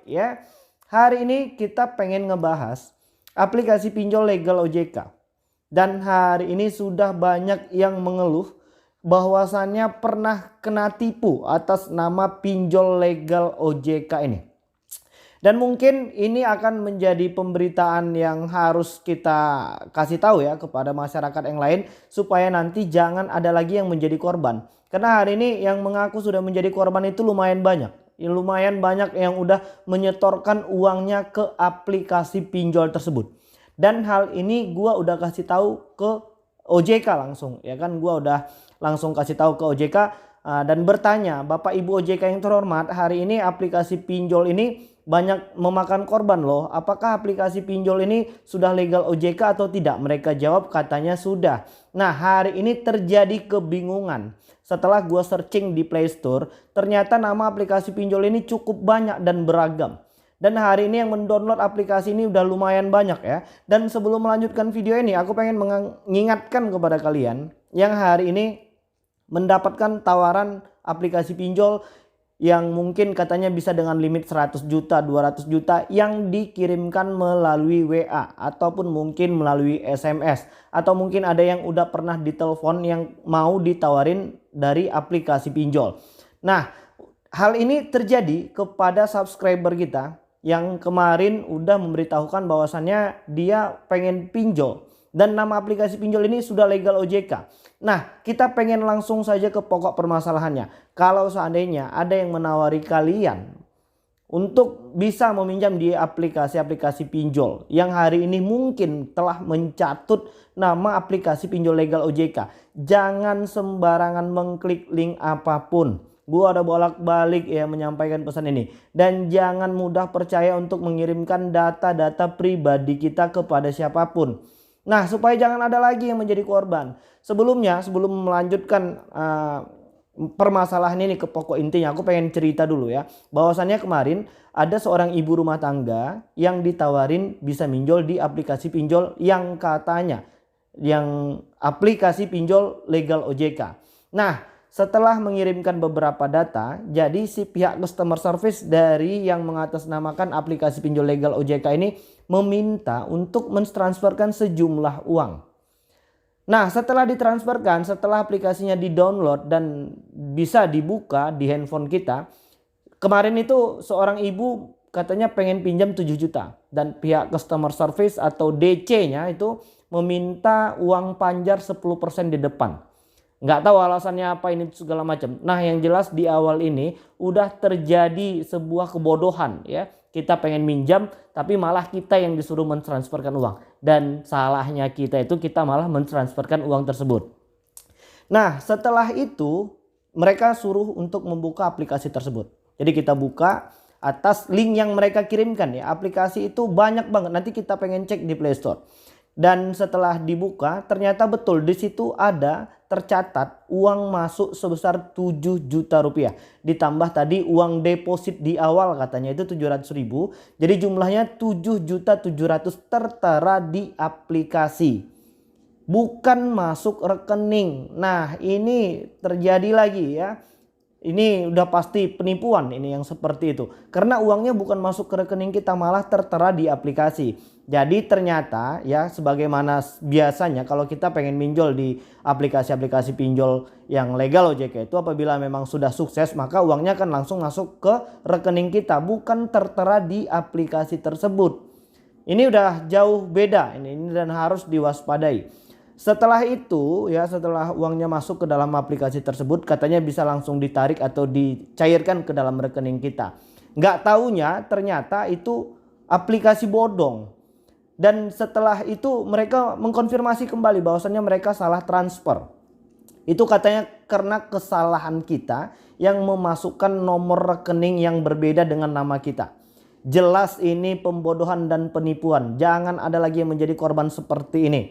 ya. Hari ini kita pengen ngebahas aplikasi pinjol legal OJK. Dan hari ini sudah banyak yang mengeluh bahwasannya pernah kena tipu atas nama pinjol legal OJK ini. Dan mungkin ini akan menjadi pemberitaan yang harus kita kasih tahu ya kepada masyarakat yang lain, supaya nanti jangan ada lagi yang menjadi korban. Karena hari ini yang mengaku sudah menjadi korban itu lumayan banyak. Lumayan banyak yang udah menyetorkan uangnya ke aplikasi pinjol tersebut. Dan hal ini gua udah kasih tahu ke OJK langsung, ya kan, gua udah langsung kasih tahu ke OJK dan bertanya, Bapak Ibu OJK yang terhormat, hari ini aplikasi pinjol ini banyak memakan korban loh. Apakah aplikasi pinjol ini sudah legal OJK atau tidak? Mereka jawab katanya sudah. Nah, hari ini terjadi kebingungan. Setelah gua searching di Play Store, ternyata nama aplikasi pinjol ini cukup banyak dan beragam. Dan hari ini yang mendownload aplikasi ini udah lumayan banyak ya. Dan sebelum melanjutkan video ini, aku pengen mengingatkan kepada kalian yang hari ini mendapatkan tawaran aplikasi pinjol yang mungkin katanya bisa dengan limit 100 juta, 200 juta yang dikirimkan melalui WA ataupun mungkin melalui SMS, atau mungkin ada yang udah pernah ditelepon yang mau ditawarin dari aplikasi pinjol. Nah, hal ini terjadi kepada subscriber kita yang kemarin udah memberitahukan bahwasannya dia pengen pinjol dan nama aplikasi pinjol ini sudah legal OJK. Nah, kita pengen langsung saja ke pokok permasalahannya. Kalau seandainya ada yang menawari kalian untuk bisa meminjam di aplikasi-aplikasi pinjol yang hari ini mungkin telah mencatut nama aplikasi pinjol legal OJK, jangan sembarangan mengklik link apapun. Gua ada bolak-balik ya menyampaikan pesan ini. Dan jangan mudah percaya untuk mengirimkan data-data pribadi kita kepada siapapun. Nah, supaya jangan ada lagi yang menjadi korban. Sebelumnya, sebelum melanjutkan permasalahan ini ke pokok intinya, aku pengen cerita dulu ya. Bahwasannya kemarin ada seorang ibu rumah tangga yang ditawarin bisa minjol di aplikasi pinjol yang katanya yang aplikasi pinjol legal OJK. Nah, setelah mengirimkan beberapa data, jadi si pihak customer service dari yang mengatasnamakan aplikasi pinjol legal OJK ini meminta untuk mentransferkan sejumlah uang. Nah, setelah ditransferkan, setelah aplikasinya di-download dan bisa dibuka di handphone kita, kemarin itu seorang ibu katanya pengen pinjam 7 juta dan pihak customer service atau DC-nya itu meminta uang panjar 10% di depan. Nggak tahu alasannya apa ini segala macam. Nah, yang jelas di awal ini udah terjadi sebuah kebodohan ya. Kita pengen minjam tapi malah kita yang disuruh mentransferkan uang. Dan salahnya kita itu kita malah mentransferkan uang tersebut. Nah, setelah itu mereka suruh untuk membuka aplikasi tersebut. Jadi kita buka atas link yang mereka kirimkan ya. Aplikasi itu banyak banget. Nanti kita pengen cek di Play Store. Dan setelah dibuka ternyata betul di situ ada tercatat uang masuk sebesar 7 juta rupiah. Ditambah tadi uang deposit di awal katanya itu 700.000. Jadi jumlahnya 7.700.000 tertera di aplikasi. Bukan masuk rekening. Nah, ini terjadi lagi ya. Ini udah pasti penipuan ini yang seperti itu. Karena uangnya bukan masuk ke rekening kita, malah tertera di aplikasi. Jadi ternyata ya sebagaimana biasanya kalau kita pengen minjol di aplikasi-aplikasi pinjol yang legal OJK itu, apabila memang sudah sukses maka uangnya akan langsung masuk ke rekening kita, bukan tertera di aplikasi tersebut. Ini udah jauh beda ini dan harus diwaspadai. Setelah itu ya, setelah uangnya masuk ke dalam aplikasi tersebut katanya bisa langsung ditarik atau dicairkan ke dalam rekening kita. Nggak taunya ternyata itu aplikasi bodong. Dan setelah itu mereka mengkonfirmasi kembali bahwasannya mereka salah transfer. Itu katanya karena kesalahan kita yang memasukkan nomor rekening yang berbeda dengan nama kita. Jelas ini pembodohan dan penipuan. Jangan ada lagi yang menjadi korban seperti ini.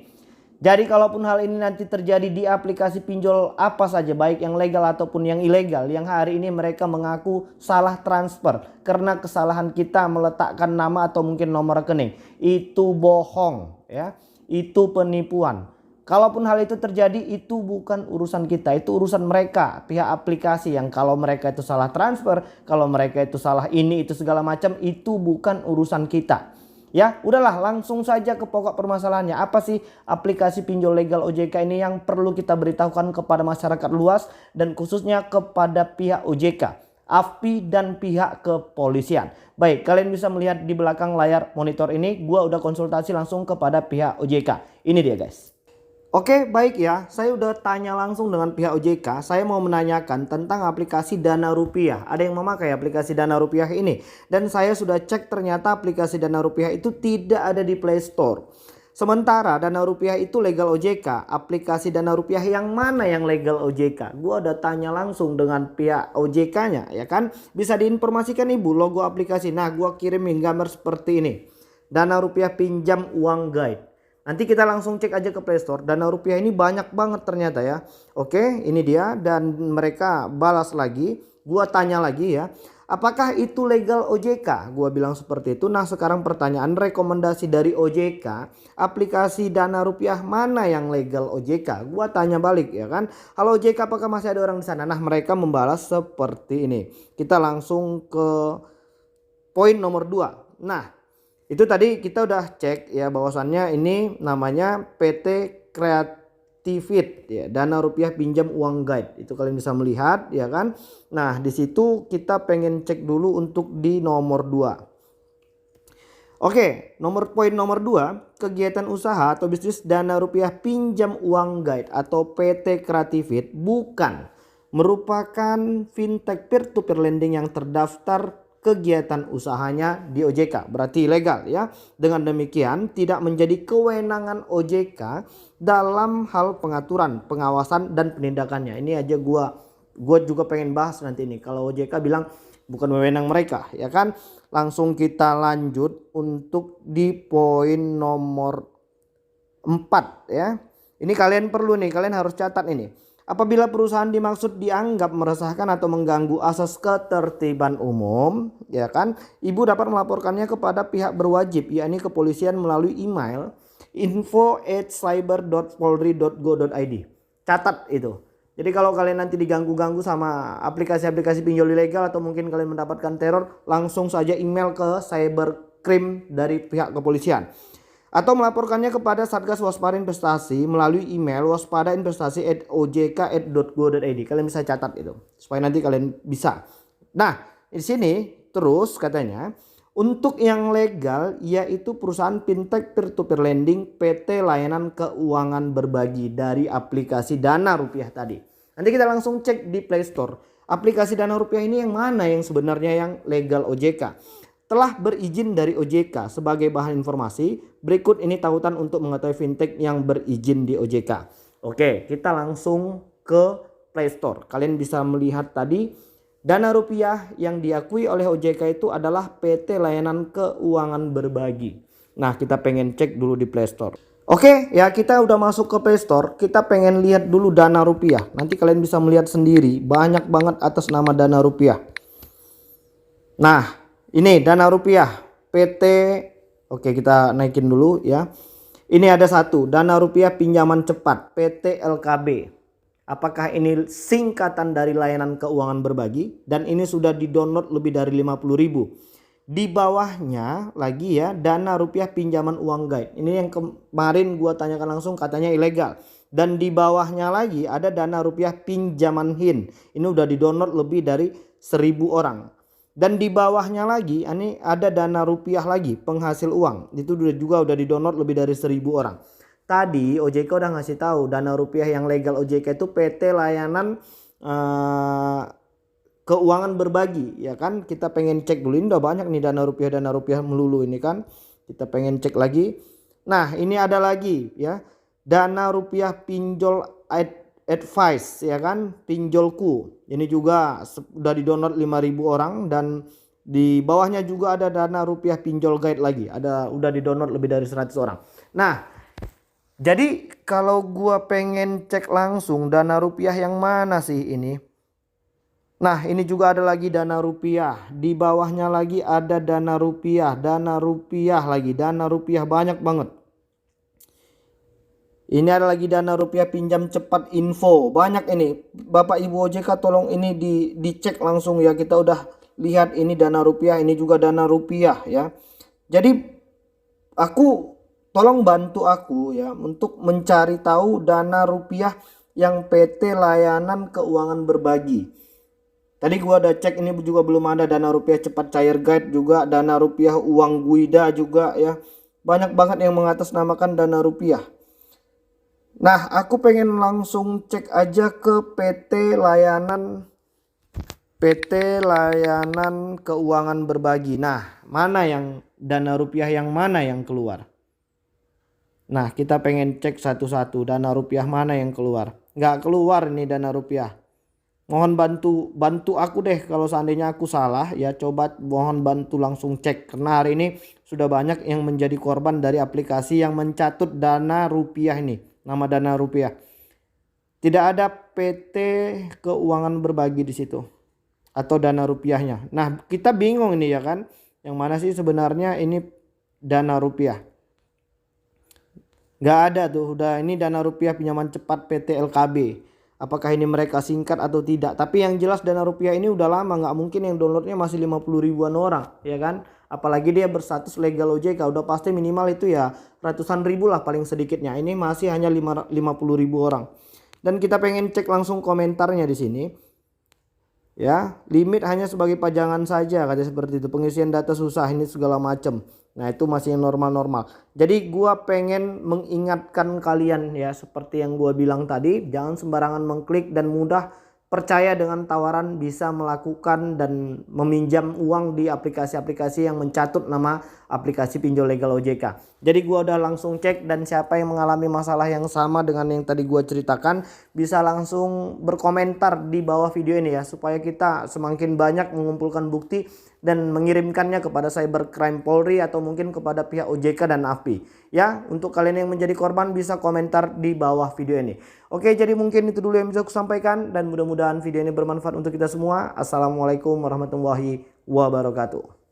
Jadi kalaupun hal ini nanti terjadi di aplikasi pinjol apa saja, baik yang legal ataupun yang ilegal, yang hari ini mereka mengaku salah transfer karena kesalahan kita meletakkan nama atau mungkin nomor rekening, itu bohong ya, itu penipuan. Kalaupun hal itu terjadi, itu bukan urusan kita, itu urusan mereka, pihak aplikasi, yang kalau mereka itu salah transfer, kalau mereka itu salah ini itu segala macam, itu bukan urusan kita. Ya, udahlah, langsung saja ke pokok permasalahannya. Apa sih aplikasi pinjol legal OJK ini yang perlu kita beritahukan kepada masyarakat luas dan khususnya kepada pihak OJK, AFPI dan pihak kepolisian. Baik, kalian bisa melihat di belakang layar monitor ini, gua udah konsultasi langsung kepada pihak OJK. Ini dia guys. Oke, baik ya, saya udah tanya langsung dengan pihak OJK. Saya mau menanyakan tentang aplikasi Dana Rupiah. Ada yang memakai aplikasi Dana Rupiah ini. Dan saya sudah cek, ternyata aplikasi Dana Rupiah itu tidak ada di Play Store. Sementara Dana Rupiah itu legal OJK. Aplikasi Dana Rupiah yang mana yang legal OJK? Gua udah tanya langsung dengan pihak OJK-nya, ya kan? Bisa diinformasikan ibu logo aplikasi. Nah, gua kirimin gambar seperti ini. Dana Rupiah pinjam uang guide. Nanti kita langsung cek aja ke Play Store. Dana Rupiah ini banyak banget ternyata ya. Oke, ini dia, dan mereka balas lagi. Gua tanya lagi ya, apakah itu legal OJK? Gua bilang seperti itu. Nah, sekarang pertanyaan, rekomendasi dari OJK, aplikasi Dana Rupiah mana yang legal OJK? Gua tanya balik ya kan. Halo OJK, apakah masih ada orang di sana? Nah, mereka membalas seperti ini. Kita langsung ke poin nomor 2. Nah, itu tadi kita udah cek ya, bahwasannya ini namanya PT Kreativit ya, Dana Rupiah pinjam uang guide. Itu kalian bisa melihat ya kan. Nah, di situ kita pengen cek dulu untuk di nomor 2. Oke, poin nomor 2, kegiatan usaha atau bisnis Dana Rupiah pinjam uang guide atau PT Kreativit bukan merupakan fintech peer-to-peer lending yang terdaftar kegiatan usahanya di OJK, berarti legal ya. Dengan demikian tidak menjadi kewenangan OJK dalam hal pengaturan, pengawasan dan penindakannya. Ini aja gua juga pengen bahas nanti ini. Kalau OJK bilang bukan wewenang mereka, ya kan? Langsung kita lanjut untuk di poin nomor 4 ya. Ini kalian perlu nih, kalian harus catat ini. Apabila perusahaan dimaksud dianggap meresahkan atau mengganggu asas ketertiban umum, ya kan, ibu dapat melaporkannya kepada pihak berwajib, yakni kepolisian melalui email info@cyber.polri.go.id. Catat itu. Jadi kalau kalian nanti diganggu-ganggu sama aplikasi-aplikasi pinjol ilegal atau mungkin kalian mendapatkan teror, langsung saja email ke cybercrime dari pihak kepolisian. Atau melaporkannya kepada Satgas Waspada Investasi melalui email waspadainvestasi@ojk.go.id. Kalian bisa catat itu supaya nanti kalian bisa. Nah, di sini terus katanya untuk yang legal yaitu perusahaan fintech peer-to-peer lending PT Layanan Keuangan Berbagi dari aplikasi Dana Rupiah tadi. Nanti kita langsung cek di Play Store. Aplikasi Dana Rupiah ini yang mana yang sebenarnya yang legal OJK? Telah berizin dari OJK. Sebagai bahan informasi, berikut ini tautan untuk mengetahui fintech yang berizin di OJK. Oke, kita langsung ke Play Store. Kalian bisa melihat tadi Dana Rupiah yang diakui oleh OJK itu adalah PT Layanan Keuangan Berbagi. Nah, kita pengen cek dulu di Play Store. Oke, ya kita udah masuk ke Play Store. Kita pengen lihat dulu Dana Rupiah. Nanti kalian bisa melihat sendiri, banyak banget atas nama Dana Rupiah. Nah, ini Dana Rupiah PT. Oke, kita naikin dulu ya. Ini ada satu, Dana Rupiah Pinjaman Cepat PT LKB. Apakah ini singkatan dari Layanan Keuangan Berbagi? Dan ini sudah di-download lebih dari 50.000. Di bawahnya lagi ya, Dana Rupiah Pinjaman Uang Guide. Ini yang kemarin gua tanyakan langsung, katanya ilegal. Dan di bawahnya lagi ada Dana Rupiah Pinjaman HIN. Ini udah di-download lebih dari 1.000 orang. Dan di bawahnya lagi ini ada Dana Rupiah lagi, penghasil uang. Itu juga udah di-download lebih dari 1.000 orang. Tadi OJK udah ngasih tahu Dana Rupiah yang legal OJK itu PT Layanan Keuangan Berbagi, ya kan? Kita pengen cek dulu, ini udah banyak nih Dana Rupiah melulu ini kan. Kita pengen cek lagi. Nah, ini ada lagi ya. Dana Rupiah Pinjol Advice, ya kan, pinjolku. Ini juga sudah di-download 5.000 orang. Dan di bawahnya juga ada Dana Rupiah Pinjol Guide lagi. Udah di-download lebih dari 100 orang. Nah, jadi kalau gua pengen cek langsung Dana Rupiah yang mana sih ini? Nah, ini juga ada lagi Dana Rupiah. Di bawahnya lagi ada Dana Rupiah lagi, Dana Rupiah banyak banget. Ini ada lagi dana rupiah pinjam cepat info. Banyak ini. Bapak Ibu OJK tolong ini dicek langsung ya. Kita udah lihat ini dana rupiah, ini juga dana rupiah ya. Jadi tolong bantu aku ya untuk mencari tahu dana rupiah yang PT Layanan Keuangan Berbagi. Tadi gua ada cek, ini juga belum ada dana rupiah cepat cair guide, juga dana rupiah uang Guida juga ya. Banyak banget yang mengatasnamakan dana rupiah. Nah, aku pengen langsung cek aja ke PT Layanan Keuangan Berbagi. Nah, mana yang dana rupiah yang mana yang keluar? Nah, kita pengen cek satu-satu dana rupiah mana yang keluar. Nggak keluar ini dana rupiah. Mohon bantu aku deh kalau seandainya aku salah ya, coba mohon bantu langsung cek, karena hari ini sudah banyak yang menjadi korban dari aplikasi yang mencatut dana rupiah ini, nama dana rupiah. Tidak ada PT Keuangan Berbagi di situ atau dana rupiahnya. Nah, kita bingung ini ya kan, yang mana sih sebenarnya ini dana rupiah? Nggak ada tuh, udah ini dana rupiah pinjaman cepat PT LKB. Apakah ini mereka singkat atau tidak? Tapi yang jelas dana rupiah ini udah lama, nggak mungkin yang downloadnya masih 50 ribuan orang ya kan. Apalagi dia berstatus legal OJK, udah pasti minimal itu ya ratusan ribu lah paling sedikitnya. Ini masih hanya 50 ribu orang. Dan kita pengen cek langsung komentarnya di sini. Ya, limit hanya sebagai pajangan saja, katanya seperti itu. Pengisian data susah ini segala macam. Nah, itu masih yang normal-normal. Jadi gua pengen mengingatkan kalian ya, seperti yang gua bilang tadi, jangan sembarangan mengklik dan mudah percaya dengan tawaran bisa melakukan dan meminjam uang di aplikasi-aplikasi yang mencatut nama aplikasi pinjol legal OJK. Jadi gua udah langsung cek, dan siapa yang mengalami masalah yang sama dengan yang tadi gua ceritakan bisa langsung berkomentar di bawah video ini ya, supaya kita semakin banyak mengumpulkan bukti dan mengirimkannya kepada Cybercrime Polri atau mungkin kepada pihak OJK dan AFPI. Ya, untuk kalian yang menjadi korban bisa komentar di bawah video ini. Oke, jadi mungkin itu dulu yang bisa aku sampaikan, dan mudah-mudahan video ini bermanfaat untuk kita semua. Assalamualaikum warahmatullahi wabarakatuh.